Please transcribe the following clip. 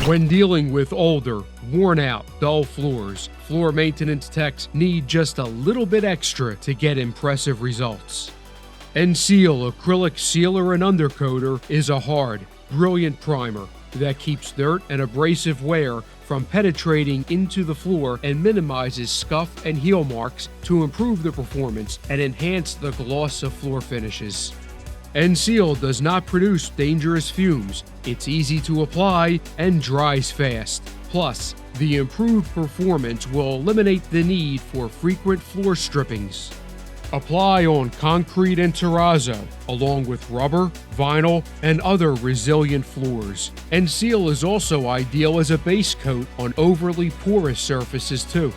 When dealing with older, worn-out, dull floors, floor maintenance techs need just a little bit extra to get impressive results. ENSEEL Acrylic Sealer Undercoater is a hard, brilliant primer that keeps dirt and abrasive wear from penetrating into the floor and minimizes scuff and heel marks to improve the performance and enhance the gloss of floor finishes. ENSEEL does not produce dangerous fumes, it's easy to apply and dries fast. Plus, the improved performance will eliminate the need for frequent floor strippings. Apply on concrete and terrazzo, along with rubber, vinyl, and other resilient floors. ENSEEL is also ideal as a base coat on overly porous surfaces too.